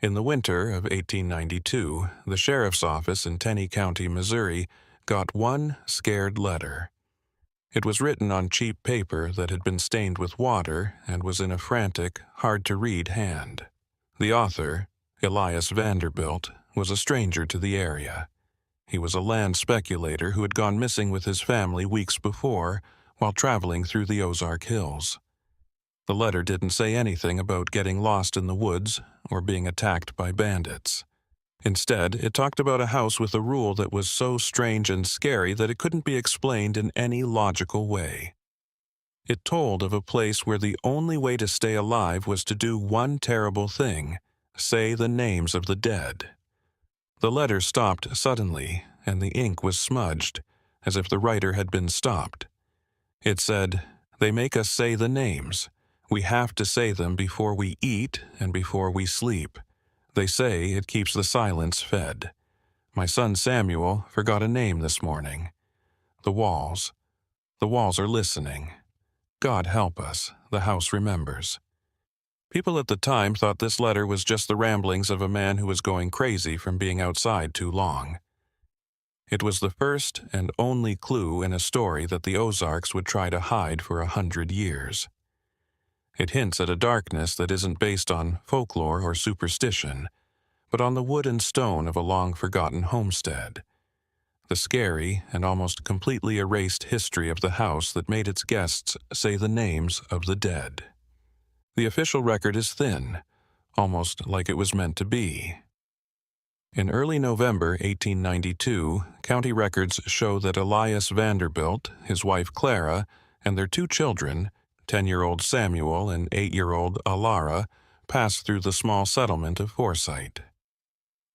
In the winter of 1892, the sheriff's office in Tenney County, Missouri, got one scared letter. It was written on cheap paper that had been stained with water and was in a frantic, hard-to-read hand. The author, Elias Vanderbilt, was a stranger to the area. He was a land speculator who had gone missing with his family weeks before while traveling through the Ozark Hills. The letter didn't say anything about getting lost in the woods or being attacked by bandits. Instead, it talked about a house with a rule that was so strange and scary that it couldn't be explained in any logical way. It told of a place where the only way to stay alive was to do one terrible thing: say the names of the dead. The letter stopped suddenly, and the ink was smudged, as if the writer had been stopped. It said, "They make us say the names. We have to say them before we eat and before we sleep. They say it keeps the silence fed. My son Samuel forgot a name this morning. The walls are listening. God help us, the house remembers." People at the time thought this letter was just the ramblings of a man who was going crazy from being outside too long. It was the first and only clue in a story that the Ozarks would try to hide for 100 years. It hints at a darkness that isn't based on folklore or superstition, but on the wood and stone of a long-forgotten homestead. The scary and almost completely erased history of the house that made its guests say the names of the dead. The official record is thin, almost like it was meant to be. In early November 1892, county records show that Elias Vanderbilt, his wife Clara, and their two children, 10-year-old Samuel and 8-year-old Alara, passed through the small settlement of Forsyth.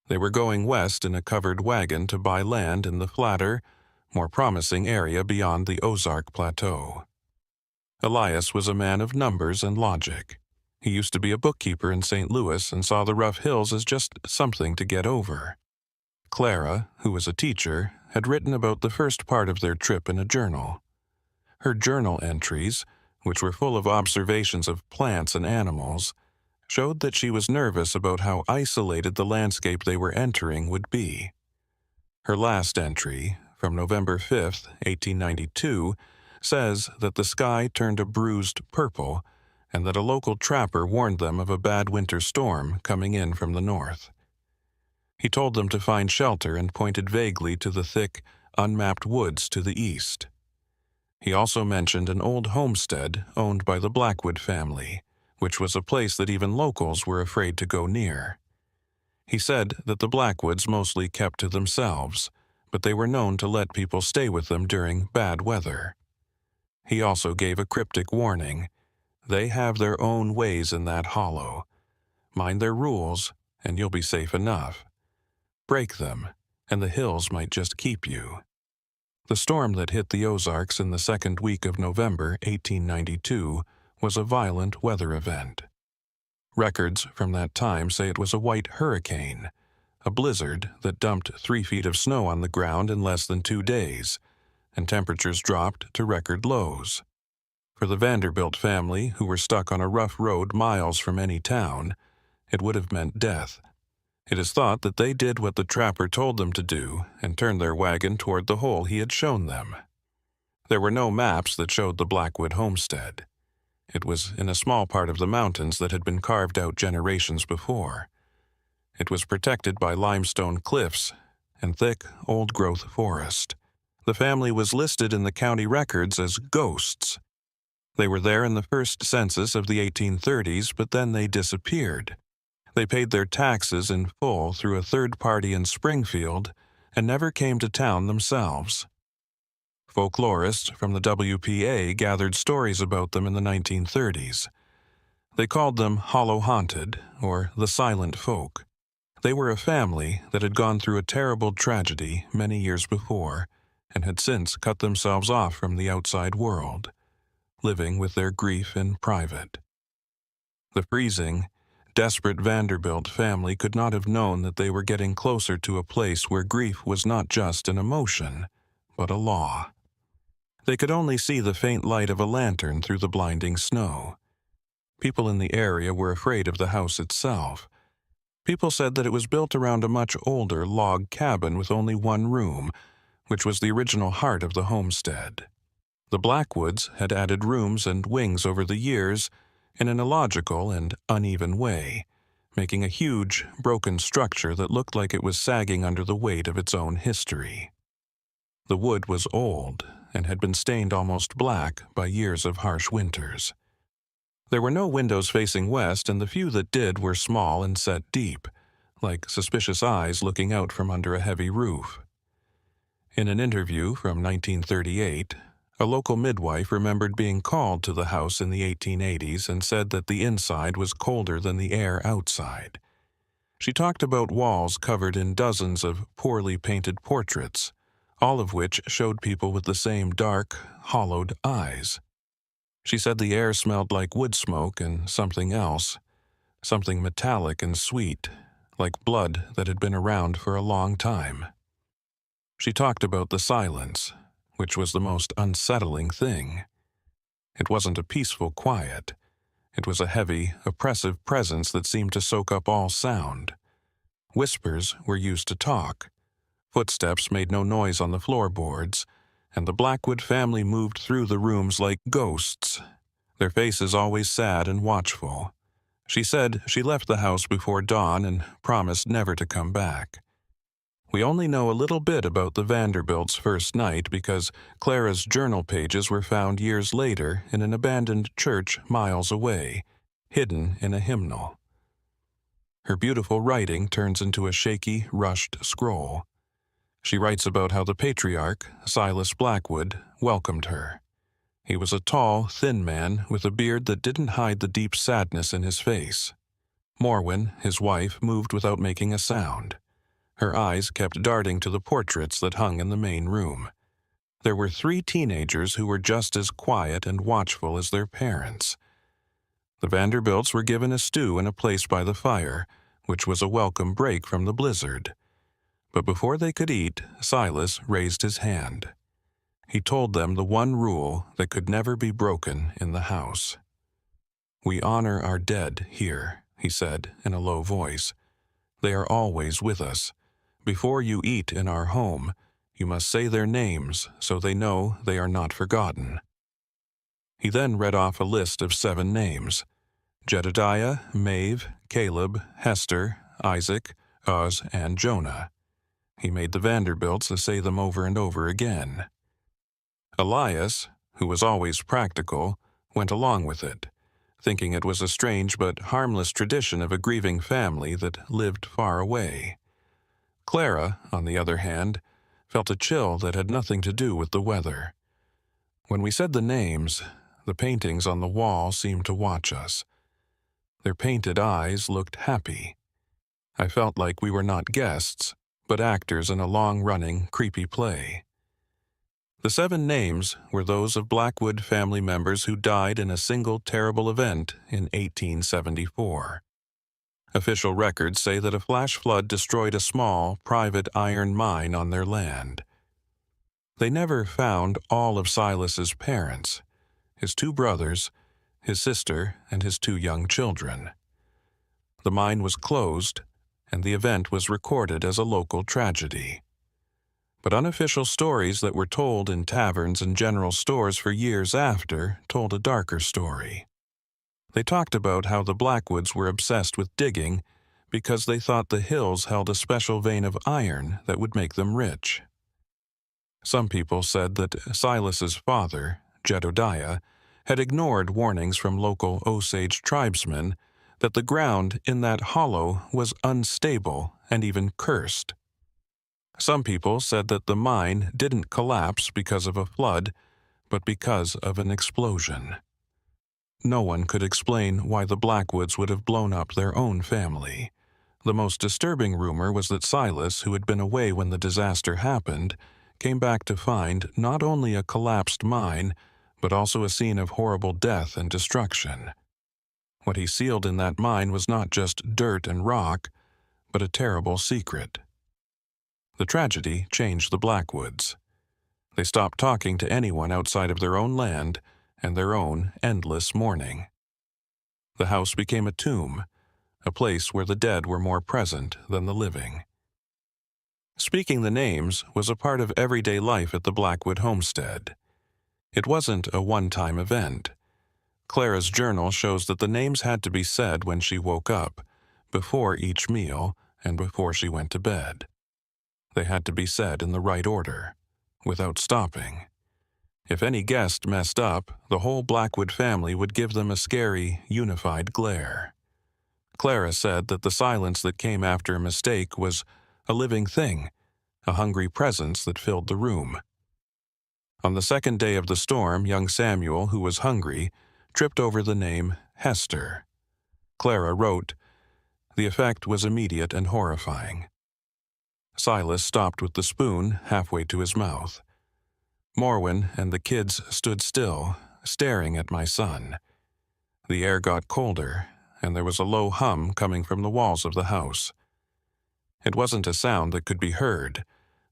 They were going west in a covered wagon to buy land in the flatter, more promising area beyond the Ozark Plateau. Elias was a man of numbers and logic. He used to be a bookkeeper in St. Louis and saw the rough hills as just something to get over. Clara, who was a teacher, had written about the first part of their trip in a journal. Her journal entries, which were full of observations of plants and animals, showed that she was nervous about how isolated the landscape they were entering would be. Her last entry, from November 5, 1892, says that the sky turned a bruised purple and that a local trapper warned them of a bad winter storm coming in from the north. He told them to find shelter and pointed vaguely to the thick, unmapped woods to the east. He also mentioned an old homestead owned by the Blackwood family, which was a place that even locals were afraid to go near. He said that the Blackwoods mostly kept to themselves, but they were known to let people stay with them during bad weather. He also gave a cryptic warning: "They have their own ways in that hollow. Mind their rules, and you'll be safe enough. Break them, and the hills might just keep you." The storm that hit the Ozarks in the second week of November 1892 was a violent weather event. Records from that time say it was a white hurricane, a blizzard that dumped 3 feet of snow on the ground in less than 2 days, and temperatures dropped to record lows. For the Vanderbilt family, who were stuck on a rough road miles from any town, it would have meant death. It is thought that they did what the trapper told them to do and turned their wagon toward the hole he had shown them. There were no maps that showed the Blackwood homestead. It was in a small part of the mountains that had been carved out generations before. It was protected by limestone cliffs and thick, old-growth forest. The family was listed in the county records as ghosts. They were there in the first census of the 1830s, but then they disappeared. They paid their taxes in full through a third party in Springfield and never came to town themselves. Folklorists from the WPA gathered stories about them in the 1930s. They called them Hollow Haunted, or the Silent Folk. They were a family that had gone through a terrible tragedy many years before and had since cut themselves off from the outside world, living with their grief in private. The freezing, desperate Vanderbilt family could not have known that they were getting closer to a place where grief was not just an emotion, but a law. They could only see the faint light of a lantern through the blinding snow. People in the area were afraid of the house itself. People said that it was built around a much older log cabin with only one room, which was the original heart of the homestead. The Blackwoods had added rooms and wings over the years in an illogical and uneven way, making a huge, broken structure that looked like it was sagging under the weight of its own history. The wood was old and had been stained almost black by years of harsh winters. There were no windows facing west, and the few that did were small and set deep, like suspicious eyes looking out from under a heavy roof. In an interview from 1938, a local midwife remembered being called to the house in the 1880s and said that the inside was colder than the air outside. She talked about walls covered in dozens of poorly painted portraits, all of which showed people with the same dark, hollowed eyes. She said the air smelled like wood smoke and something else, something metallic and sweet, like blood that had been around for a long time. She talked about the silence, which was the most unsettling thing. It wasn't a peaceful quiet. It was a heavy, oppressive presence that seemed to soak up all sound. Whispers were used to talk. Footsteps made no noise on the floorboards, and the Blackwood family moved through the rooms like ghosts, their faces always sad and watchful. She said she left the house before dawn and promised never to come back. We only know a little bit about the Vanderbilts' first night because Clara's journal pages were found years later in an abandoned church miles away, hidden in a hymnal. Her beautiful writing turns into a shaky, rushed scroll. She writes about how the patriarch, Silas Blackwood, welcomed her. He was a tall, thin man with a beard that didn't hide the deep sadness in his face. Morwen, his wife, moved without making a sound. Her eyes kept darting to the portraits that hung in the main room. There were 3 teenagers who were just as quiet and watchful as their parents. The Vanderbilts were given a stew and a place by the fire, which was a welcome break from the blizzard. But before they could eat, Silas raised his hand. He told them the one rule that could never be broken in the house. "We honor our dead here," he said in a low voice. "They are always with us. Before you eat in our home, you must say their names so they know they are not forgotten." He then read off a list of 7 names: Jedediah, Maeve, Caleb, Hester, Isaac, Uz, and Jonah. He made the Vanderbilts say them over and over again. Elias, who was always practical, went along with it, thinking it was a strange but harmless tradition of a grieving family that lived far away. Clara, on the other hand, felt a chill that had nothing to do with the weather. When we said the names, the paintings on the wall seemed to watch us. Their painted eyes looked happy. I felt like we were not guests, but actors in a long-running, creepy play. The 7 names were those of Blackwood family members who died in a single terrible event in 1874. Official records say that a flash flood destroyed a small, private iron mine on their land. They never found all of Silas's parents, his 2 brothers, his sister, and his 2 young children. The mine was closed, and the event was recorded as a local tragedy. But unofficial stories that were told in taverns and general stores for years after told a darker story. They talked about how the Blackwoods were obsessed with digging because they thought the hills held a special vein of iron that would make them rich. Some people said that Silas's father, Jedediah, had ignored warnings from local Osage tribesmen that the ground in that hollow was unstable and even cursed. Some people said that the mine didn't collapse because of a flood, but because of an explosion. No one could explain why the Blackwoods would have blown up their own family. The most disturbing rumor was that Silas, who had been away when the disaster happened, came back to find not only a collapsed mine, but also a scene of horrible death and destruction. What he sealed in that mine was not just dirt and rock, but a terrible secret. The tragedy changed the Blackwoods. They stopped talking to anyone outside of their own land and their own endless mourning. The house became a tomb a place where the dead were more present than the living. Speaking the names was a part of everyday life at the Blackwood homestead. It wasn't a one-time event. Clara's journal shows that the names had to be said when she woke up, before each meal, and before she went to bed. They had to be said in the right order, without stopping. If any guest messed up, the whole Blackwood family would give them a scary, unified glare. Clara said that the silence that came after a mistake was a living thing, a hungry presence that filled the room. On the second day of the storm, young Samuel, who was hungry, tripped over the name Hester. Clara wrote, "The effect was immediate and horrifying." Silas stopped with the spoon halfway to his mouth. Morwen and the kids stood still, staring at my son. The air got colder, and there was a low hum coming from the walls of the house. It wasn't a sound that could be heard,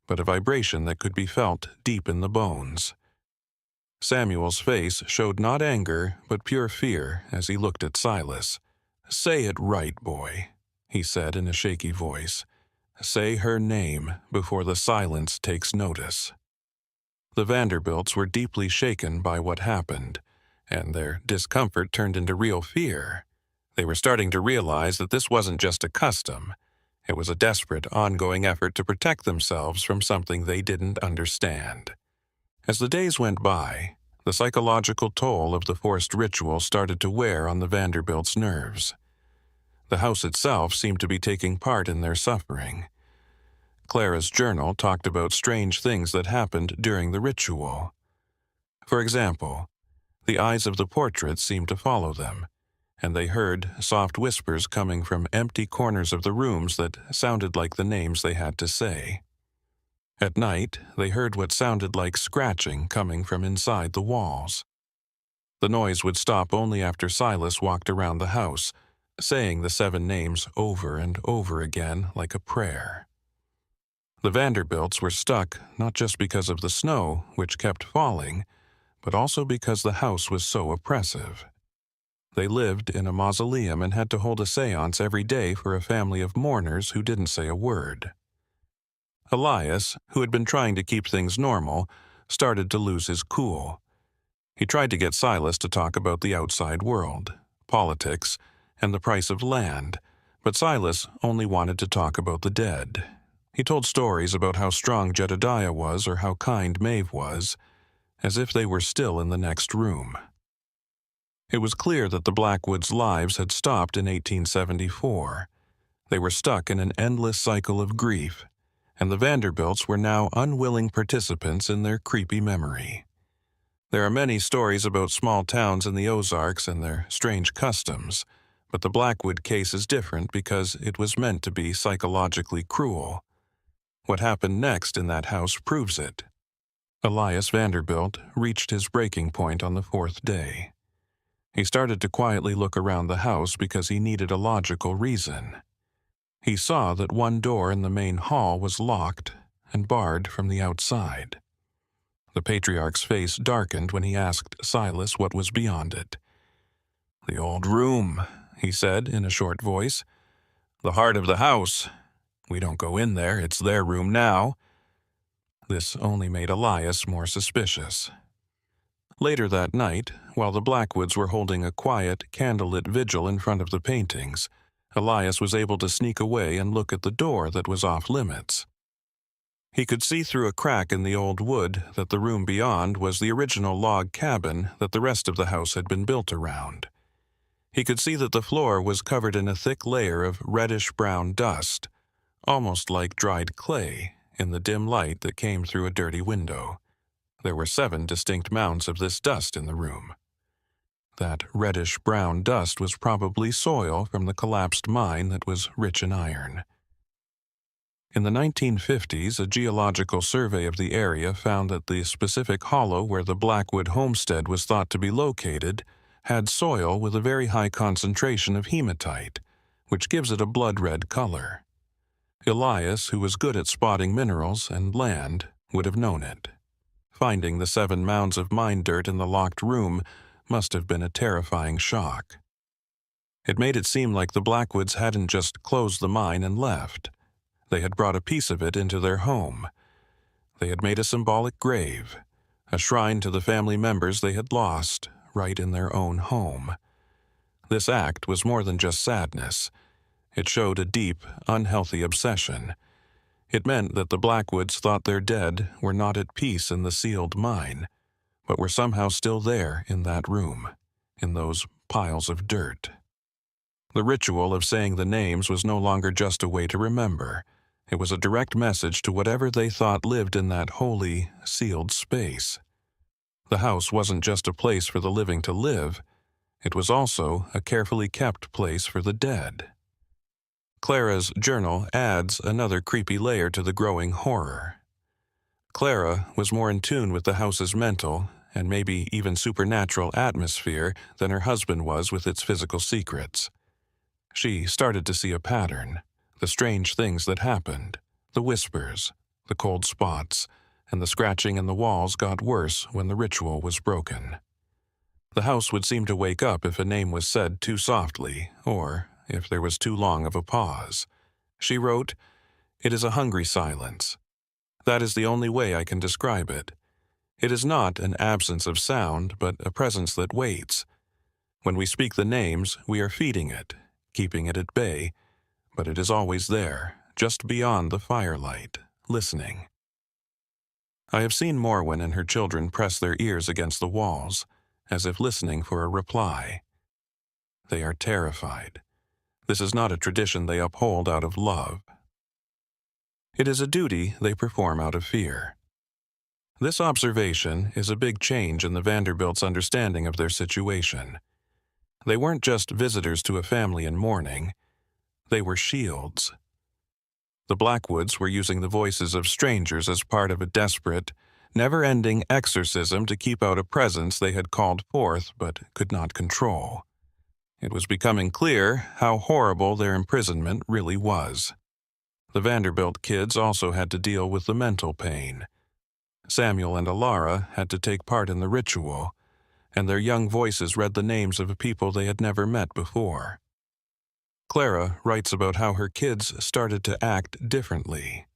but a vibration that could be felt deep in the bones. Samuel's face showed not anger, but pure fear as he looked at Silas. "Say it right, boy," he said in a shaky voice. "Say her name before the silence takes notice." The Vanderbilts were deeply shaken by what happened, and their discomfort turned into real fear. They were starting to realize that this wasn't just a custom. It was a desperate, ongoing effort to protect themselves from something they didn't understand. As the days went by, the psychological toll of the forced ritual started to wear on the Vanderbilts' nerves. The house itself seemed to be taking part in their suffering. Clara's journal talked about strange things that happened during the ritual. For example, the eyes of the portraits seemed to follow them, and they heard soft whispers coming from empty corners of the rooms that sounded like the names they had to say. At night, they heard what sounded like scratching coming from inside the walls. The noise would stop only after Silas walked around the house, saying the 7 names over and over again like a prayer. The Vanderbilts were stuck not just because of the snow, which kept falling, but also because the house was so oppressive. They lived in a mausoleum and had to hold a séance every day for a family of mourners who didn't say a word. Elias, who had been trying to keep things normal, started to lose his cool. He tried to get Silas to talk about the outside world, politics, and the price of land, but Silas only wanted to talk about the dead. He told stories about how strong Jedediah was or how kind Maeve was, as if they were still in the next room. It was clear that the Blackwoods' lives had stopped in 1874. They were stuck in an endless cycle of grief, and the Vanderbilts were now unwilling participants in their creepy memory. There are many stories about small towns in the Ozarks and their strange customs, but the Blackwood case is different because it was meant to be psychologically cruel. What happened next in that house proves it. Elias Vanderbilt reached his breaking point on the 4th day. He started to quietly look around the house because he needed a logical reason. He saw that one door in the main hall was locked and barred from the outside. The patriarch's face darkened when he asked Silas what was beyond it. "The old room," he said in a short voice. "The heart of the house. We don't go in there, it's their room now." This only made Elias more suspicious. Later that night, while the Blackwoods were holding a quiet, candlelit vigil in front of the paintings, Elias was able to sneak away and look at the door that was off limits. He could see through a crack in the old wood that the room beyond was the original log cabin that the rest of the house had been built around. He could see that the floor was covered in a thick layer of reddish-brown dust, almost like dried clay, in the dim light that came through a dirty window. There were 7 distinct mounds of this dust in the room. That reddish-brown dust was probably soil from the collapsed mine that was rich in iron. In the 1950s, a geological survey of the area found that the specific hollow where the Blackwood homestead was thought to be located had soil with a very high concentration of hematite, which gives it a blood-red color. Elias, who was good at spotting minerals and land, would have known it. Finding the 7 mounds of mine dirt in the locked room must have been a terrifying shock. It made it seem like the Blackwoods hadn't just closed the mine and left. They had brought a piece of it into their home. They had made a symbolic grave, a shrine to the family members they had lost, right in their own home. This act was more than just sadness. It showed a deep, unhealthy obsession. It meant that the Blackwoods thought their dead were not at peace in the sealed mine, but were somehow still there in that room, in those piles of dirt. The ritual of saying the names was no longer just a way to remember. It was a direct message to whatever they thought lived in that holy, sealed space. The house wasn't just a place for the living to live. It was also a carefully kept place for the dead. Clara's journal adds another creepy layer to the growing horror. Clara was more in tune with the house's mental and maybe even supernatural atmosphere than her husband was with its physical secrets. She started to see a pattern, the strange things that happened, the whispers, the cold spots, and the scratching in the walls got worse when the ritual was broken. The house would seem to wake up if a name was said too softly, or if there was too long of a pause. She wrote, "It is a hungry silence. That is the only way I can describe it. It is not an absence of sound, but a presence that waits. When we speak the names, we are feeding it, keeping it at bay, but it is always there, just beyond the firelight, listening." I have seen Morwen and her children press their ears against the walls, as if listening for a reply. They are terrified. This is not a tradition they uphold out of love. It is a duty they perform out of fear. This observation is a big change in the Vanderbilts' understanding of their situation. They weren't just visitors to a family in mourning. They were shields. The Blackwoods were using the voices of strangers as part of a desperate, never-ending exorcism to keep out a presence they had called forth but could not control. It was becoming clear how horrible their imprisonment really was. The Vanderbilt kids also had to deal with the mental pain. Samuel and Alara had to take part in the ritual, and their young voices read the names of people they had never met before. Clara writes about how her kids started to act differently.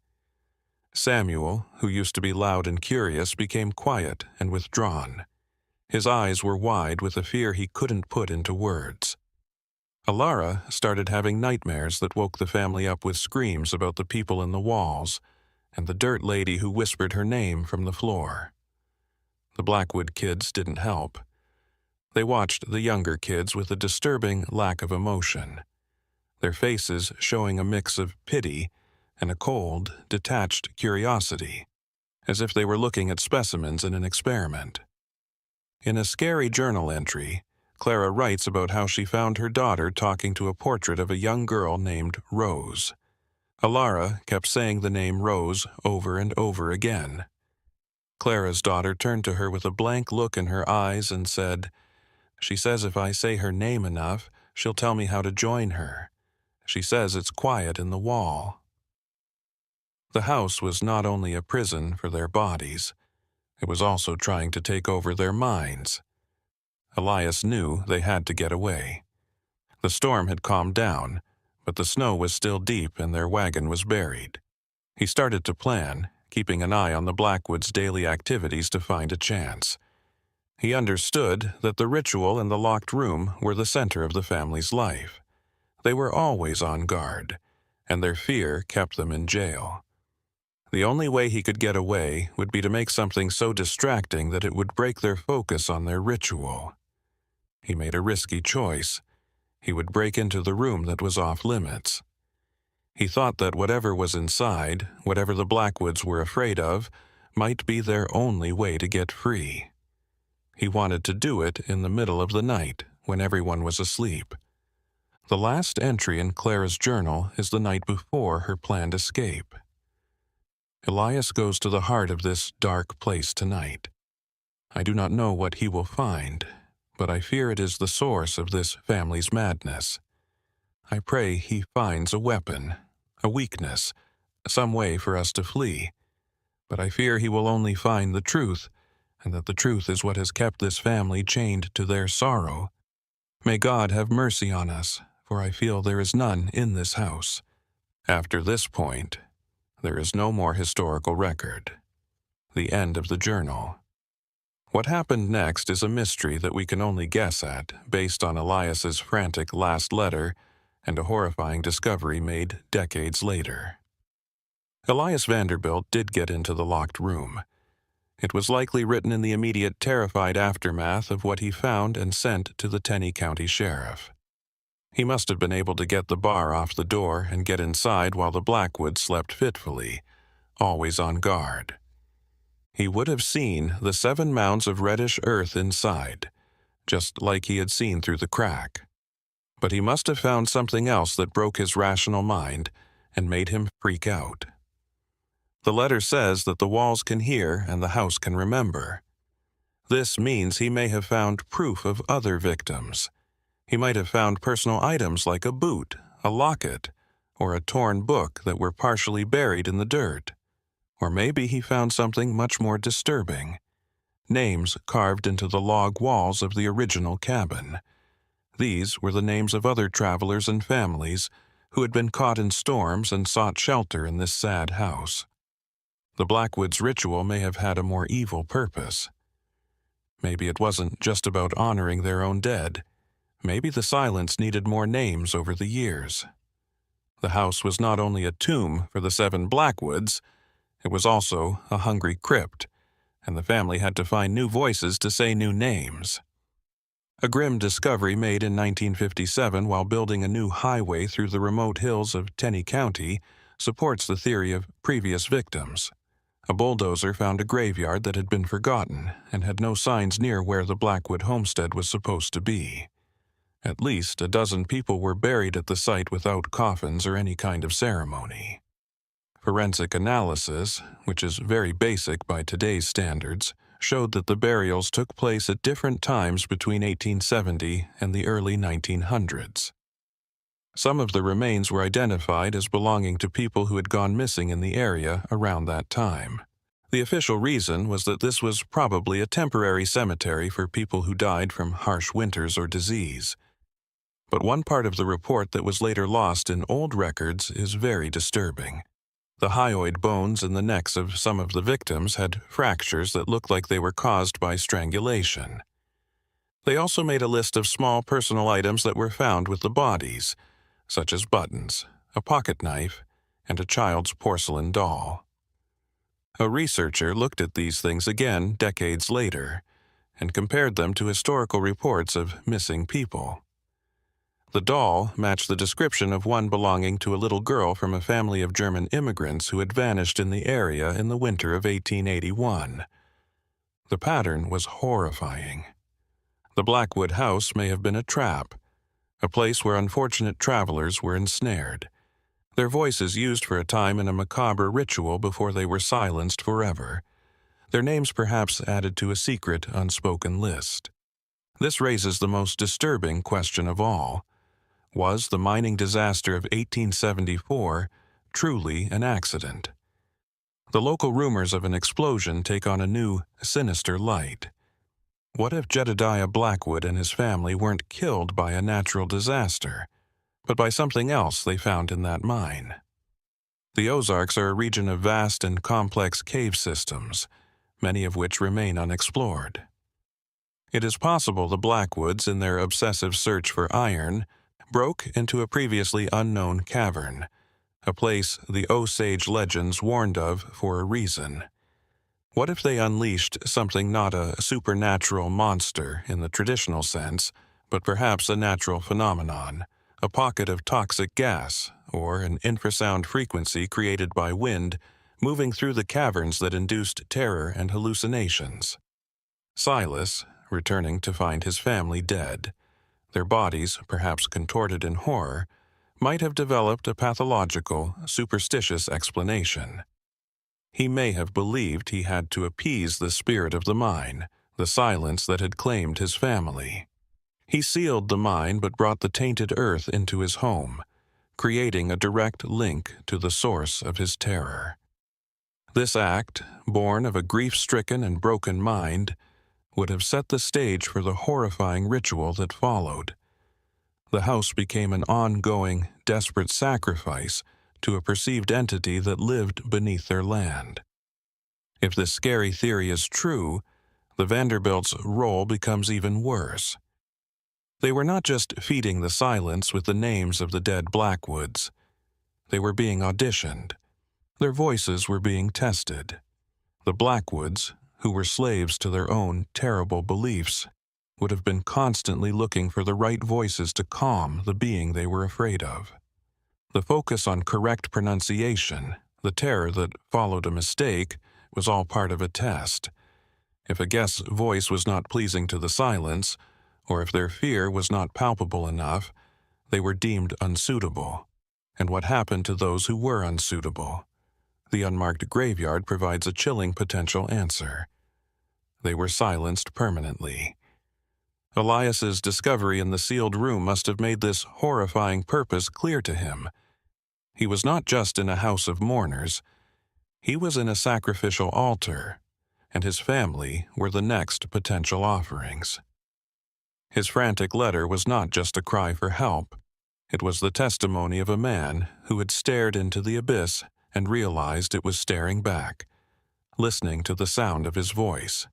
Samuel, who used to be loud and curious, became quiet and withdrawn. His eyes were wide with a fear he couldn't put into words. Alara started having nightmares that woke the family up with screams about the people in the walls and the dirt lady who whispered her name from the floor. The Blackwood kids didn't help. They watched the younger kids with a disturbing lack of emotion, their faces showing a mix of pity and a cold, detached curiosity, as if they were looking at specimens in an experiment. In a scary journal entry, Clara writes about how she found her daughter talking to a portrait of a young girl named Rose. Alara kept saying the name Rose over and over again. Clara's daughter turned to her with a blank look in her eyes and said, "She says if I say her name enough, she'll tell me how to join her. She says it's quiet in the wall." The house was not only a prison for their bodies, it was also trying to take over their minds. Elias knew they had to get away. The storm had calmed down, but the snow was still deep and their wagon was buried. He started to plan, keeping an eye on the Blackwoods' daily activities to find a chance. He understood that the ritual and the locked room were the center of the family's life. They were always on guard, and their fear kept them in jail. The only way he could get away would be to make something so distracting that it would break their focus on their ritual. He made a risky choice. He would break into the room that was off limits. He thought that whatever was inside, whatever the Blackwoods were afraid of, might be their only way to get free. He wanted to do it in the middle of the night, when everyone was asleep. The last entry in Clara's journal is the night before her planned escape. Elias goes to the heart of this dark place tonight. I do not know what he will find, but I fear it is the source of this family's madness. I pray he finds a weapon, a weakness, some way for us to flee, but I fear he will only find the truth, and that the truth is what has kept this family chained to their sorrow. May God have mercy on us, for I feel there is none in this house. After this point, there is no more historical record. The end of the journal. What happened next is a mystery that we can only guess at, based on Elias's frantic last letter and a horrifying discovery made decades later. Elias Vanderbilt did get into the locked room. It was likely written in the immediate terrified aftermath of what he found and sent to the Tenney County Sheriff. He must have been able to get the bar off the door and get inside while the Blackwoods slept fitfully, always on guard. He would have seen the 7 mounds of reddish earth inside, just like he had seen through the crack. But he must have found something else that broke his rational mind and made him freak out. The letter says that the walls can hear and the house can remember. This means he may have found proof of other victims. He might have found personal items like a boot, a locket, or a torn book that were partially buried in the dirt. Or maybe he found something much more disturbing: names carved into the log walls of the original cabin. These were the names of other travelers and families who had been caught in storms and sought shelter in this sad house. The Blackwoods ritual may have had a more evil purpose. Maybe it wasn't just about honoring their own dead. Maybe the silence needed more names over the years. The house was not only a tomb for the 7 Blackwoods, it was also a hungry crypt, and the family had to find new voices to say new names. A grim discovery made in 1957 while building a new highway through the remote hills of Tenney County supports the theory of previous victims. A bulldozer found a graveyard that had been forgotten and had no signs near where the Blackwood homestead was supposed to be. At least a dozen people were buried at the site without coffins or any kind of ceremony. Forensic analysis, which is very basic by today's standards, showed that the burials took place at different times between 1870 and the early 1900s. Some of the remains were identified as belonging to people who had gone missing in the area around that time. The official reason was that this was probably a temporary cemetery for people who died from harsh winters or disease. But one part of the report that was later lost in old records is very disturbing. The hyoid bones in the necks of some of the victims had fractures that looked like they were caused by strangulation. They also made a list of small personal items that were found with the bodies, such as buttons, a pocket knife, and a child's porcelain doll. A researcher looked at these things again decades later and compared them to historical reports of missing people. The doll matched the description of one belonging to a little girl from a family of German immigrants who had vanished in the area in the winter of 1881. The pattern was horrifying. The Blackwood house may have been a trap, a place where unfortunate travelers were ensnared, their voices used for a time in a macabre ritual before they were silenced forever, their names perhaps added to a secret, unspoken list. This raises the most disturbing question of all. Was the mining disaster of 1874 truly an accident? The local rumors of an explosion take on a new, sinister light. What if Jedediah Blackwood and his family weren't killed by a natural disaster, but by something else they found in that mine? The Ozarks are a region of vast and complex cave systems, many of which remain unexplored. It is possible the Blackwoods, in their obsessive search for iron, broke into a previously unknown cavern, a place the Osage legends warned of for a reason. What if they unleashed something not a supernatural monster in the traditional sense, but perhaps a natural phenomenon, a pocket of toxic gas, or an infrasound frequency created by wind moving through the caverns that induced terror and hallucinations? Silas, returning to find his family dead, their bodies, perhaps contorted in horror, might have developed a pathological, superstitious explanation. He may have believed he had to appease the spirit of the mine, the silence that had claimed his family. He sealed the mine but brought the tainted earth into his home, creating a direct link to the source of his terror. This act, born of a grief-stricken and broken mind, would have set the stage for the horrifying ritual that followed. The house became an ongoing, desperate sacrifice to a perceived entity that lived beneath their land. If this scary theory is true, the Vanderbilts' role becomes even worse. They were not just feeding the silence with the names of the dead Blackwoods. They were being auditioned. Their voices were being tested. The Blackwoods, who were slaves to their own terrible beliefs, would have been constantly looking for the right voices to calm the being they were afraid of. The focus on correct pronunciation, the terror that followed a mistake, was all part of a test. If a guest's voice was not pleasing to the silence, or if their fear was not palpable enough, they were deemed unsuitable. And what happened to those who were unsuitable? The unmarked graveyard provides a chilling potential answer. They were silenced permanently. Elias's discovery in the sealed room must have made this horrifying purpose clear to him. He was not just in a house of mourners. He was in a sacrificial altar, and his family were the next potential offerings. His frantic letter was not just a cry for help. It was the testimony of a man who had stared into the abyss and realized it was staring back, listening to the sound of his voice.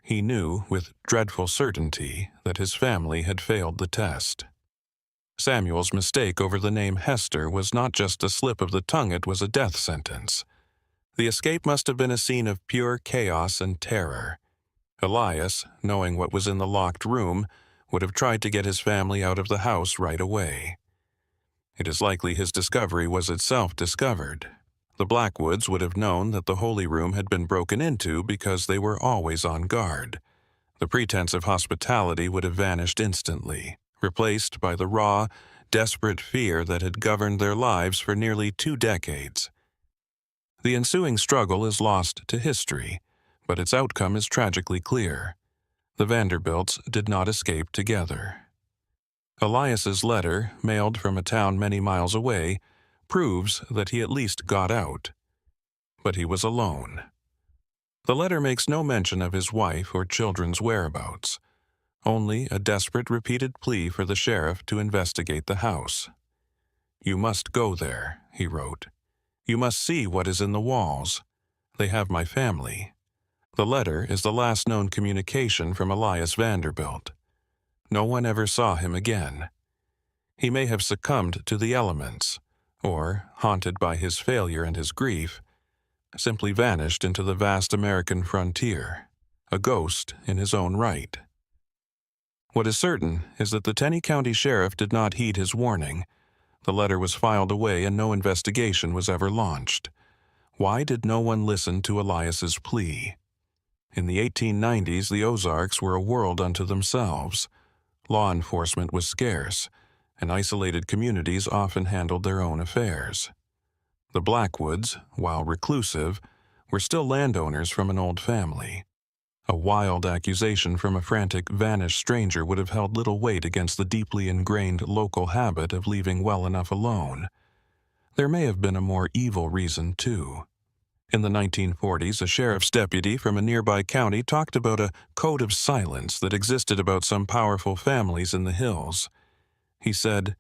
He knew with dreadful certainty that his family had failed the test. Samuel's mistake over the name Hester was not just a slip of the tongue, it was a death sentence. The escape must have been a scene of pure chaos and terror. Elias, knowing what was in the locked room, would have tried to get his family out of the house right away. It is likely his discovery was itself discovered. The Blackwoods would have known that the holy room had been broken into because they were always on guard. The pretense of hospitality would have vanished instantly, replaced by the raw, desperate fear that had governed their lives for nearly 2 decades. The ensuing struggle is lost to history, but its outcome is tragically clear. The Vanderbilts did not escape together. Elias's letter, mailed from a town many miles away, proves that he at least got out. But he was alone. The letter makes no mention of his wife or children's whereabouts, only a desperate repeated plea for the sheriff to investigate the house. "You must go there," he wrote. "You must see what is in the walls. They have my family." The letter is the last known communication from Elias Vanderbilt. No one ever saw him again. He may have succumbed to the elements, or, haunted by his failure and his grief, simply vanished into the vast American frontier, a ghost in his own right. What is certain is that the Tenney County Sheriff did not heed his warning. The letter was filed away and no investigation was ever launched. Why did no one listen to Elias's plea? In the 1890s, the Ozarks were a world unto themselves. Law enforcement was scarce, and isolated communities often handled their own affairs. The Blackwoods, while reclusive, were still landowners from an old family. A wild accusation from a frantic, vanished stranger would have held little weight against the deeply ingrained local habit of leaving well enough alone. There may have been a more evil reason, too. In the 1940s, a sheriff's deputy from a nearby county talked about a code of silence that existed about some powerful families in the hills. He said,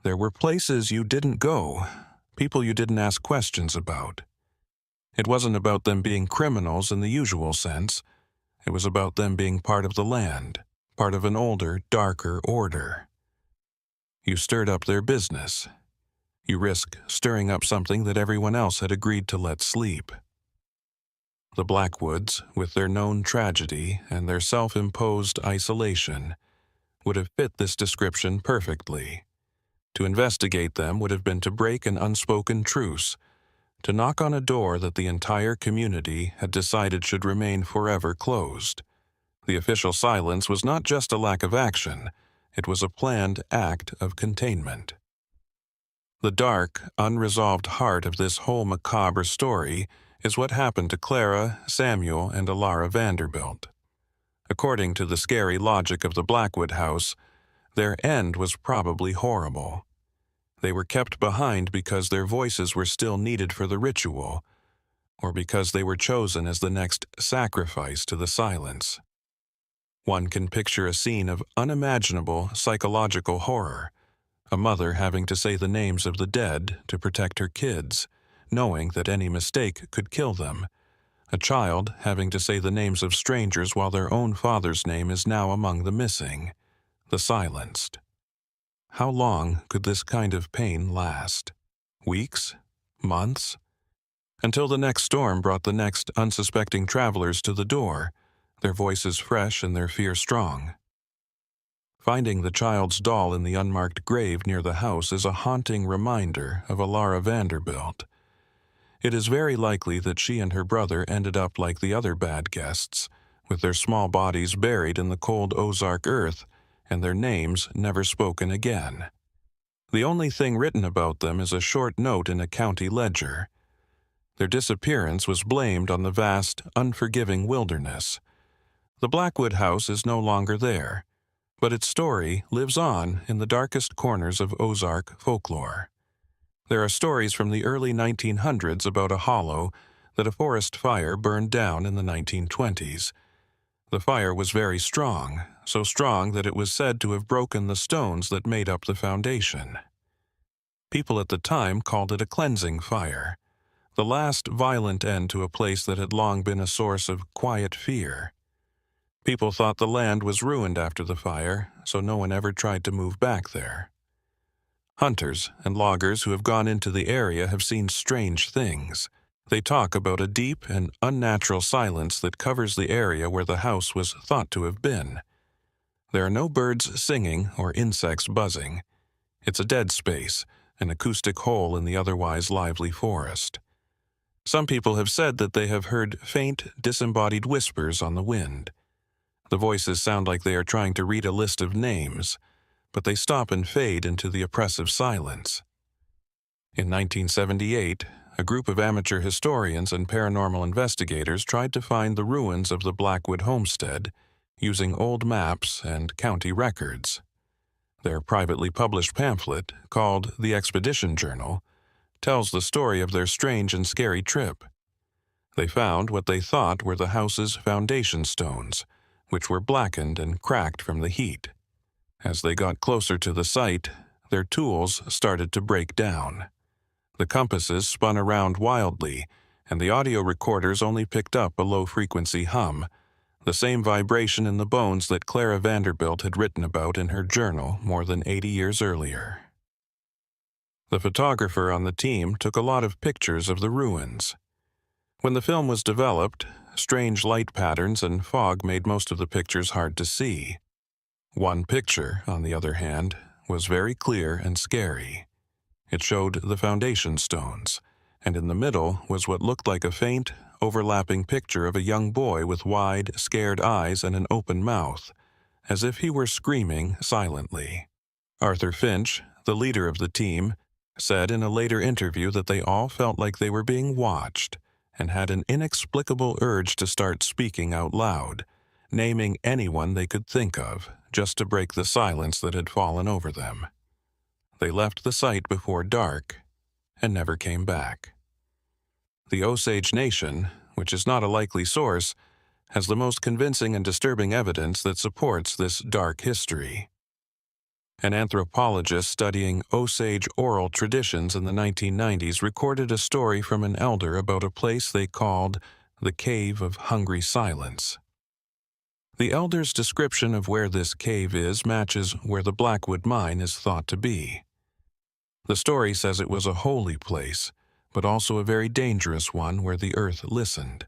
"There were places you didn't go, people you didn't ask questions about. It wasn't about them being criminals in the usual sense. It was about them being part of the land, part of an older, darker order. You stirred up their business. You risk stirring up something that everyone else had agreed to let sleep." The Blackwoods, with their known tragedy and their self-imposed isolation, would have fit this description perfectly. To investigate them would have been to break an unspoken truce, to knock on a door that the entire community had decided should remain forever closed. The official silence was not just a lack of action, it was a planned act of containment. The dark, unresolved heart of this whole macabre story is what happened to Clara, Samuel, and Alara Vanderbilt. According to the scary logic of the Blackwood house, their end was probably horrible. They were kept behind because their voices were still needed for the ritual, or because they were chosen as the next sacrifice to the silence. One can picture a scene of unimaginable psychological horror, a mother having to say the names of the dead to protect her kids, knowing that any mistake could kill them, a child having to say the names of strangers while their own father's name is now among the missing, the silenced. How long could this kind of pain last? Weeks? Months? Until the next storm brought the next unsuspecting travelers to the door, their voices fresh and their fear strong. Finding the child's doll in the unmarked grave near the house is a haunting reminder of Alara Vanderbilt. It is very likely that she and her brother ended up like the other bad guests, with their small bodies buried in the cold Ozark earth and their names never spoken again. The only thing written about them is a short note in a county ledger. Their disappearance was blamed on the vast, unforgiving wilderness. The Blackwood house is no longer there, but its story lives on in the darkest corners of Ozark folklore. There are stories from the early 1900s about a hollow that a forest fire burned down in the 1920s. The fire was very strong, so strong that it was said to have broken the stones that made up the foundation. People at the time called it a cleansing fire, the last violent end to a place that had long been a source of quiet fear. People thought the land was ruined after the fire, so no one ever tried to move back there. Hunters and loggers who have gone into the area have seen strange things. They talk about a deep and unnatural silence that covers the area where the house was thought to have been. There are no birds singing or insects buzzing. It's a dead space, an acoustic hole in the otherwise lively forest. Some people have said that they have heard faint, disembodied whispers on the wind. The voices sound like they are trying to read a list of names, but they stop and fade into the oppressive silence. In 1978, a group of amateur historians and paranormal investigators tried to find the ruins of the Blackwood homestead using old maps and county records. Their privately published pamphlet, called The Expedition Journal, tells the story of their strange and scary trip. They found what they thought were the house's foundation stones, which were blackened and cracked from the heat. As they got closer to the site, their tools started to break down. The compasses spun around wildly, and the audio recorders only picked up a low-frequency hum, the same vibration in the bones that Clara Vanderbilt had written about in her journal more than 80 years earlier. The photographer on the team took a lot of pictures of the ruins. When the film was developed, strange light patterns and fog made most of the pictures hard to see. One picture, on the other hand, was very clear and scary. It showed the foundation stones, and in the middle was what looked like a faint, overlapping picture of a young boy with wide, scared eyes and an open mouth, as if he were screaming silently. Arthur Finch, the leader of the team, said in a later interview that they all felt like they were being watched and had an inexplicable urge to start speaking out loud, naming anyone they could think of, just to break the silence that had fallen over them. They left the site before dark and never came back. The Osage Nation, which is not a likely source, has the most convincing and disturbing evidence that supports this dark history. An anthropologist studying Osage oral traditions in the 1990s recorded a story from an elder about a place they called the Cave of Hungry Silence. The elder's description of where this cave is matches where the Blackwood mine is thought to be. The story says it was a holy place, but also a very dangerous one where the earth listened.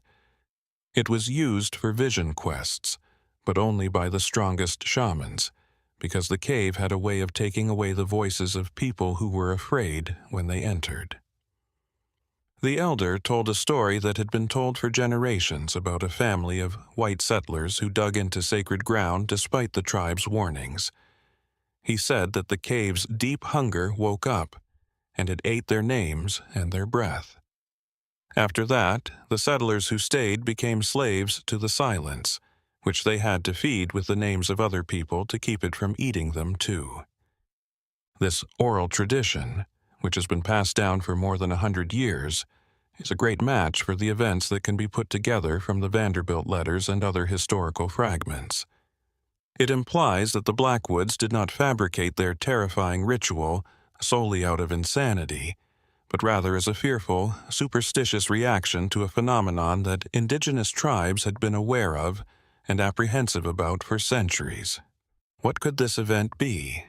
It was used for vision quests, but only by the strongest shamans, because the cave had a way of taking away the voices of people who were afraid when they entered. The elder told a story that had been told for generations about a family of white settlers who dug into sacred ground despite the tribe's warnings. He said that the cave's deep hunger woke up, and it ate their names and their breath. After that, the settlers who stayed became slaves to the silence, which they had to feed with the names of other people to keep it from eating them too. This oral tradition, which has been passed down for more than 100 years, is a great match for the events that can be put together from the Vanderbilt letters and other historical fragments. It implies that the Blackwoods did not fabricate their terrifying ritual solely out of insanity, but rather as a fearful, superstitious reaction to a phenomenon that indigenous tribes had been aware of and apprehensive about for centuries. What could this event be?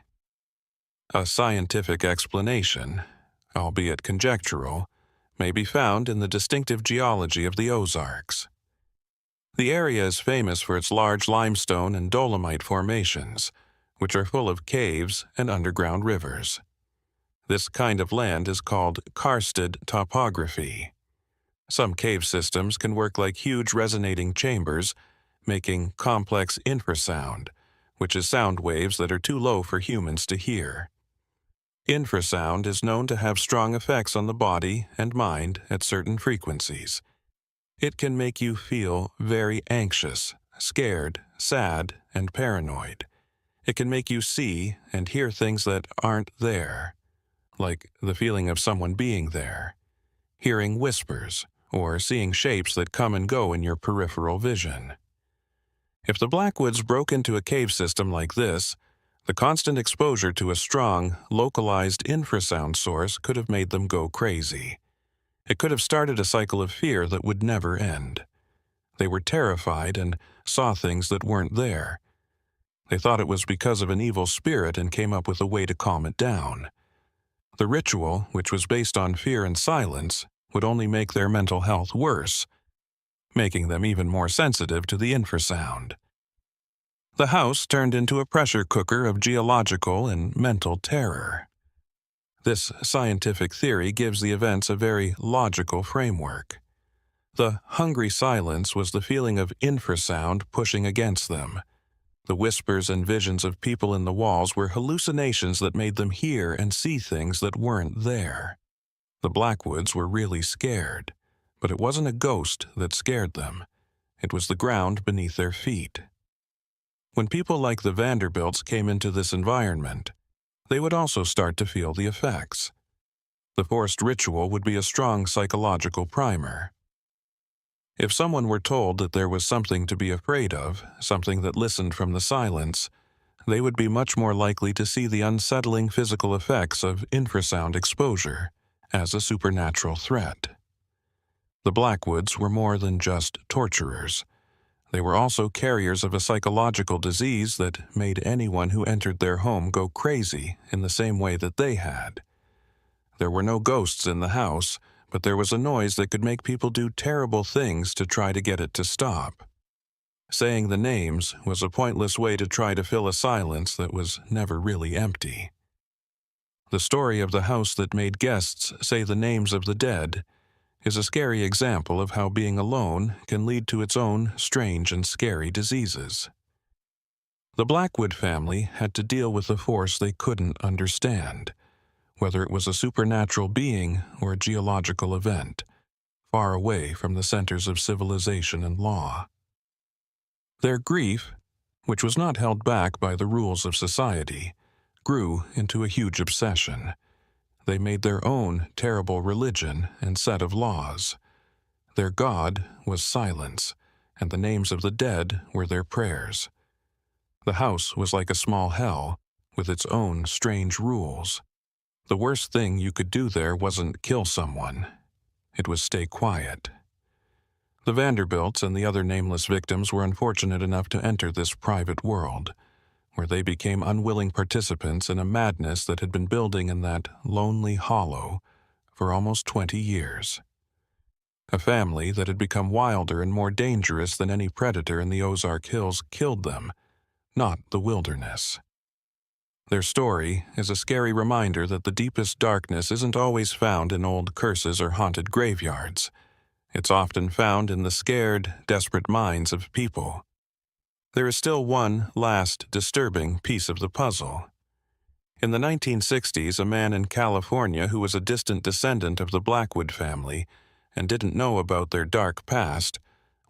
A scientific explanation, albeit conjectural, may be found in the distinctive geology of the Ozarks. The area is famous for its large limestone and dolomite formations, which are full of caves and underground rivers. This kind of land is called karsted topography. Some cave systems can work like huge resonating chambers, making complex infrasound, which is sound waves that are too low for humans to hear. Infrasound is known to have strong effects on the body and mind at certain frequencies. It can make you feel very anxious, scared, sad, and paranoid. It can make you see and hear things that aren't there, like the feeling of someone being there, hearing whispers, or seeing shapes that come and go in your peripheral vision. If the Blackwoods broke into a cave system like this, the constant exposure to a strong, localized infrasound source could have made them go crazy. It could have started a cycle of fear that would never end. They were terrified and saw things that weren't there. They thought it was because of an evil spirit and came up with a way to calm it down. The ritual, which was based on fear and silence, would only make their mental health worse, making them even more sensitive to the infrasound. The house turned into a pressure cooker of geological and mental terror. This scientific theory gives the events a very logical framework. The hungry silence was the feeling of infrasound pushing against them. The whispers and visions of people in the walls were hallucinations that made them hear and see things that weren't there. The Blackwoods were really scared, but it wasn't a ghost that scared them. It was the ground beneath their feet. When people like the Vanderbilts came into this environment, they would also start to feel the effects. The forced ritual would be a strong psychological primer. If someone were told that there was something to be afraid of, something that listened from the silence, they would be much more likely to see the unsettling physical effects of infrasound exposure as a supernatural threat. The Blackwoods were more than just torturers. They were also carriers of a psychological disease that made anyone who entered their home go crazy in the same way that they had. There were no ghosts in the house, but there was a noise that could make people do terrible things to try to get it to stop. Saying the names was a pointless way to try to fill a silence that was never really empty. The story of the house that made guests say the names of the dead is a scary example of how being alone can lead to its own strange and scary diseases. The Blackwood family had to deal with a force they couldn't understand, whether it was a supernatural being or a geological event, far away from the centers of civilization and law. Their grief, which was not held back by the rules of society, grew into a huge obsession. They made their own terrible religion and set of laws. Their god was silence, and the names of the dead were their prayers. The house was like a small hell, with its own strange rules. The worst thing you could do there wasn't kill someone. It was stay quiet. The Vanderbilts and the other nameless victims were unfortunate enough to enter this private world, where they became unwilling participants in a madness that had been building in that lonely hollow for almost 20 years. A family that had become wilder and more dangerous than any predator in the Ozark Hills killed them, not the wilderness. Their story is a scary reminder that the deepest darkness isn't always found in old curses or haunted graveyards. It's often found in the scared, desperate minds of people. There is still one last disturbing piece of the puzzle. In the 1960s, a man in California who was a distant descendant of the Blackwood family and didn't know about their dark past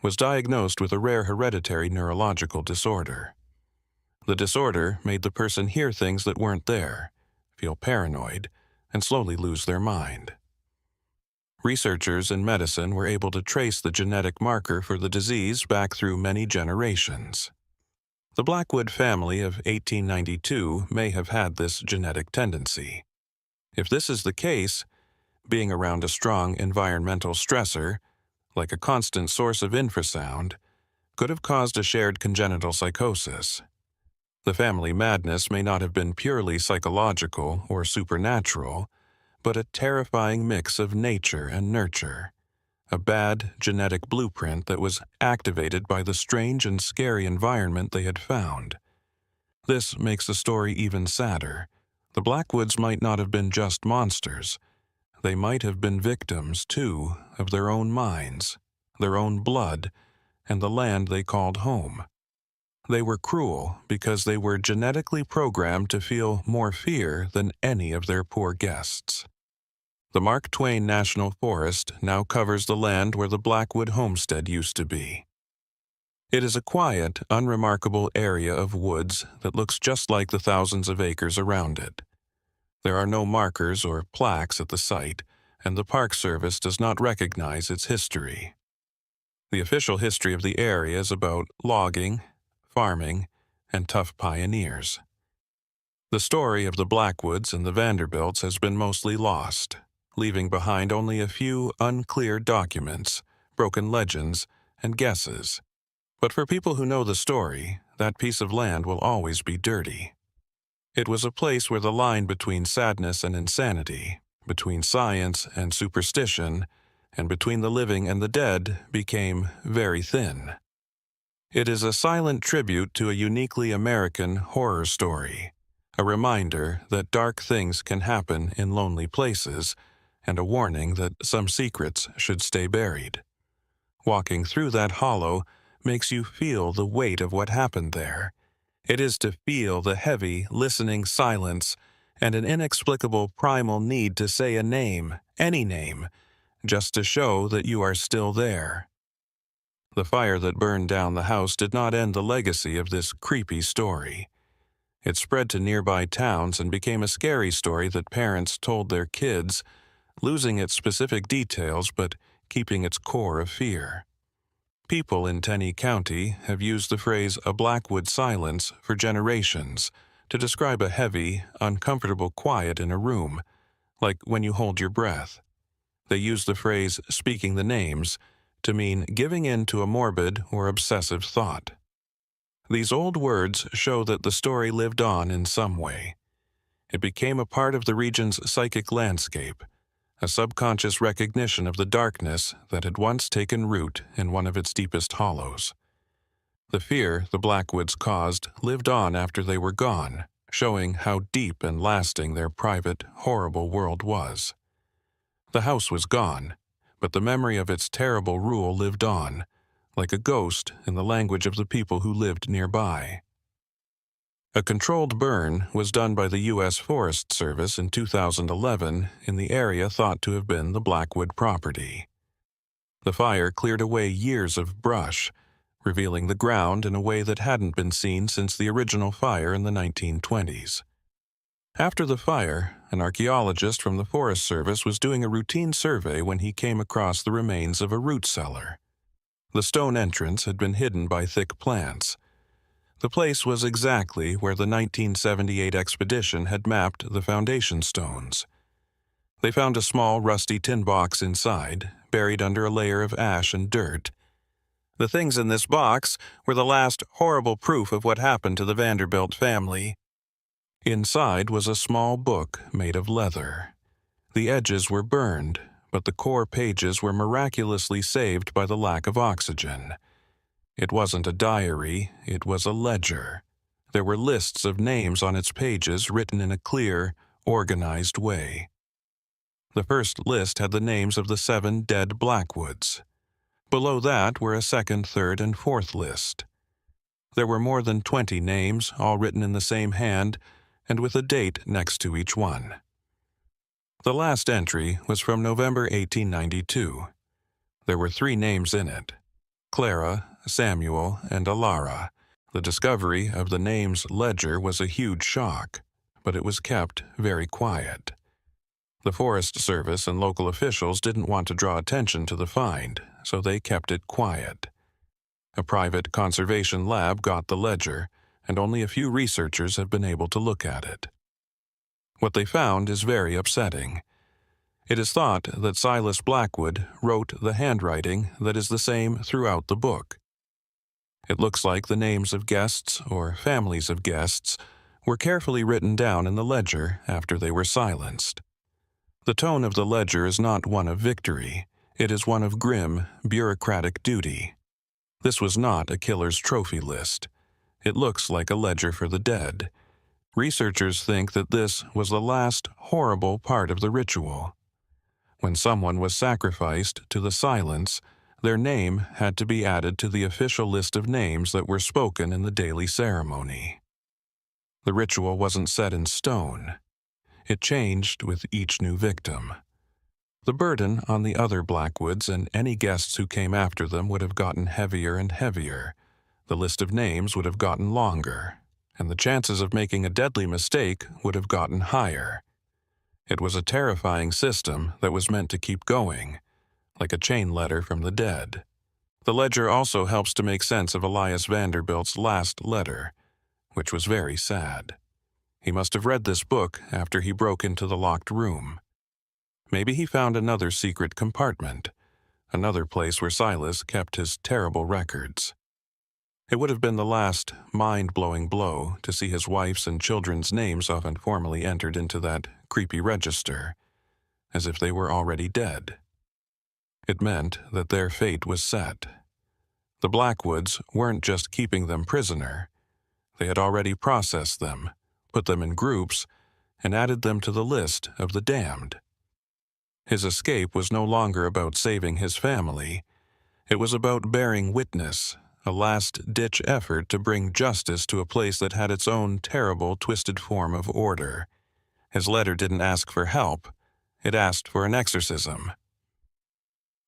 was diagnosed with a rare hereditary neurological disorder. The disorder made the person hear things that weren't there, feel paranoid, and slowly lose their mind. Researchers in medicine were able to trace the genetic marker for the disease back through many generations. The Blackwood family of 1892 may have had this genetic tendency. If this is the case, being around a strong environmental stressor, like a constant source of infrasound, could have caused a shared congenital psychosis. The family madness may not have been purely psychological or supernatural, but a terrifying mix of nature and nurture, a bad genetic blueprint that was activated by the strange and scary environment they had found. This makes the story even sadder. The Blackwoods might not have been just monsters. They might have been victims, too, of their own minds, their own blood, and the land they called home. They were cruel because they were genetically programmed to feel more fear than any of their poor guests. The Mark Twain National Forest now covers the land where the Blackwood homestead used to be. It is a quiet, unremarkable area of woods that looks just like the thousands of acres around it. There are no markers or plaques at the site, and the Park Service does not recognize its history. The official history of the area is about logging, farming, and tough pioneers. The story of the Blackwoods and the Vanderbilts has been mostly lost, leaving behind only a few unclear documents, broken legends, and guesses. But for people who know the story, that piece of land will always be dirty. It was a place where the line between sadness and insanity, between science and superstition, and between the living and the dead became very thin. It is a silent tribute to a uniquely American horror story, a reminder that dark things can happen in lonely places, and a warning that some secrets should stay buried. Walking through that hollow makes you feel the weight of what happened there. It is to feel the heavy, listening silence and an inexplicable primal need to say a name, any name, just to show that you are still there. The fire that burned down the house did not end the legacy of this creepy story. It spread to nearby towns and became a scary story that parents told their kids, losing its specific details but keeping its core of fear. People in Tenney County have used the phrase "a Blackwood silence" for generations to describe a heavy, uncomfortable quiet in a room, like when you hold your breath. They use the phrase "speaking the names" to mean giving in to a morbid or obsessive thought. These old words show that the story lived on in some way. It became a part of the region's psychic landscape, a subconscious recognition of the darkness that had once taken root in one of its deepest hollows. The fear the Blackwoods caused lived on after they were gone, showing how deep and lasting their private, horrible world was. The house was gone, but the memory of its terrible rule lived on, like a ghost in the language of the people who lived nearby. A controlled burn was done by the U.S. Forest Service in 2011 in the area thought to have been the Blackwood property. The fire cleared away years of brush, revealing the ground in a way that hadn't been seen since the original fire in the 1920s. After the fire, an archaeologist from the Forest Service was doing a routine survey when he came across the remains of a root cellar. The stone entrance had been hidden by thick plants. The place was exactly where the 1978 expedition had mapped the foundation stones. They found a small rusty tin box inside, buried under a layer of ash and dirt. The things in this box were the last horrible proof of what happened to the Vanderbilt family. Inside was a small book made of leather. The edges were burned, but the core pages were miraculously saved by the lack of oxygen. It wasn't a diary, it was a ledger. There were lists of names on its pages written in a clear, organized way. The first list had the names of the 7 dead Blackwoods. Below that were a second, third, and fourth list. There were more than 20 names, all written in the same hand, and with a date next to each one. The last entry was from November 1892. There were 3 names in it: Clara, Samuel, and Alara. The discovery of the names ledger was a huge shock, but it was kept very quiet. The Forest Service and local officials didn't want to draw attention to the find, so they kept it quiet. A private conservation lab got the ledger, and only a few researchers have been able to look at it. What they found is very upsetting. It is thought that Silas Blackwood wrote the handwriting that is the same throughout the book. It looks like the names of guests or families of guests were carefully written down in the ledger after they were silenced. The tone of the ledger is not one of victory. It is one of grim, bureaucratic duty. This was not a killer's trophy list. It looks like a ledger for the dead. Researchers think that this was the last horrible part of the ritual. When someone was sacrificed to the silence, their name had to be added to the official list of names that were spoken in the daily ceremony. The ritual wasn't set in stone. It changed with each new victim. The burden on the other Blackwoods and any guests who came after them would have gotten heavier and heavier. The list of names would have gotten longer, and the chances of making a deadly mistake would have gotten higher. It was a terrifying system that was meant to keep going, like a chain letter from the dead. The ledger also helps to make sense of Elias Vanderbilt's last letter, which was very sad. He must have read this book after he broke into the locked room. Maybe he found another secret compartment, another place where Silas kept his terrible records. It would have been the last mind-blowing blow to see his wife's and children's names often formally entered into that creepy register, as if they were already dead. It meant that their fate was set. The Blackwoods weren't just keeping them prisoner. They had already processed them, put them in groups, and added them to the list of the damned. His escape was no longer about saving his family. It was about bearing witness, a last-ditch effort to bring justice to a place that had its own terrible, twisted form of order. His letter didn't ask for help. It asked for an exorcism.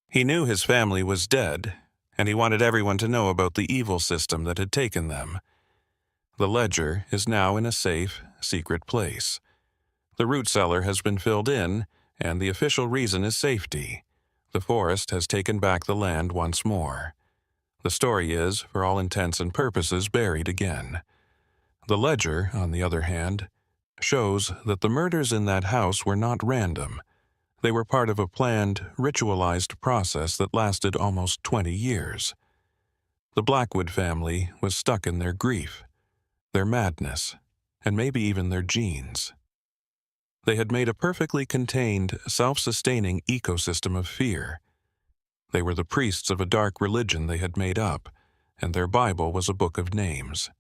He knew his family was dead, and he wanted everyone to know about the evil system that had taken them. The ledger is now in a safe, secret place. The root cellar has been filled in, and the official reason is safety. The forest has taken back the land once more. The story is, for all intents and purposes, buried again. The ledger, on the other hand, shows that the murders in that house were not random. They were part of a planned, ritualized process that lasted almost 20 years. The Blackwood family was stuck in their grief, their madness, and maybe even their genes. They had made a perfectly contained, self-sustaining ecosystem of fear. They were the priests of a dark religion they had made up, and their Bible was a book of names.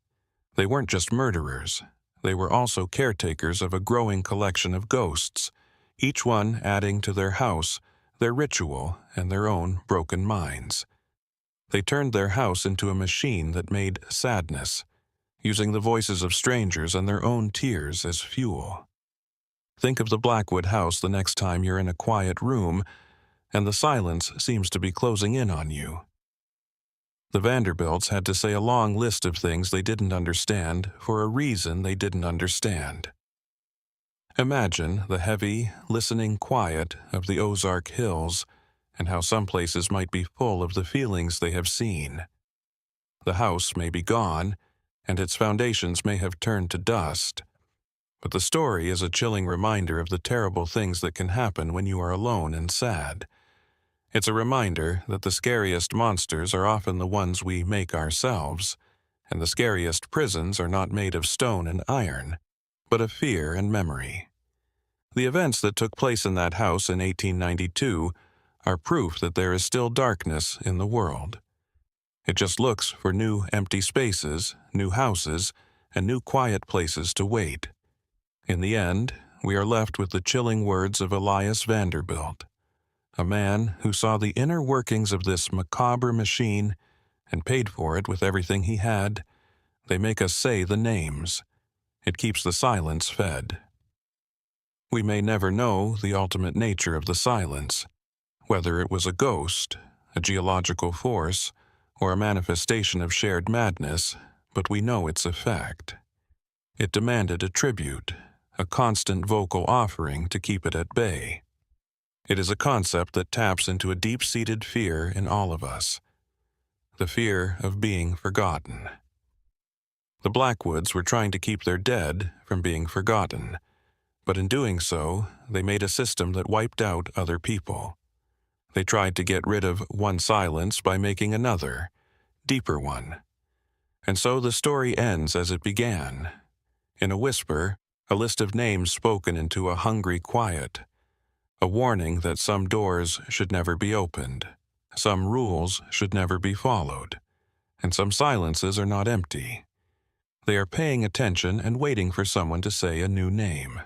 They weren't just murderers. They were also caretakers of a growing collection of ghosts, each one adding to their house, their ritual, and their own broken minds. They turned their house into a machine that made sadness, using the voices of strangers and their own tears as fuel. Think of the Blackwood house the next time you're in a quiet room and the silence seems to be closing in on you. The Vanderbilts had to say a long list of things they didn't understand for a reason they didn't understand. Imagine the heavy, listening quiet of the Ozark hills and how some places might be full of the feelings they have seen. The house may be gone, and its foundations may have turned to dust, but the story is a chilling reminder of the terrible things that can happen when you are alone and sad. It's a reminder that the scariest monsters are often the ones we make ourselves, and the scariest prisons are not made of stone and iron, but of fear and memory. The events that took place in that house in 1892 are proof that there is still darkness in the world. It just looks for new empty spaces, new houses, and new quiet places to wait. In the end, we are left with the chilling words of Elias Vanderbilt, a man who saw the inner workings of this macabre machine and paid for it with everything he had. They make us say the names. It keeps the silence fed. We may never know the ultimate nature of the silence, whether it was a ghost, a geological force, or a manifestation of shared madness, but we know its effect. It demanded a tribute, a constant vocal offering to keep it at bay. It is a concept that taps into a deep-seated fear in all of us, the fear of being forgotten. The Blackwoods were trying to keep their dead from being forgotten, but in doing so, they made a system that wiped out other people. They tried to get rid of one silence by making another, deeper one. And so the story ends as it began. In a whisper, a list of names spoken into a hungry quiet, a warning that some doors should never be opened, some rules should never be followed, and some silences are not empty. They are paying attention and waiting for someone to say a new name.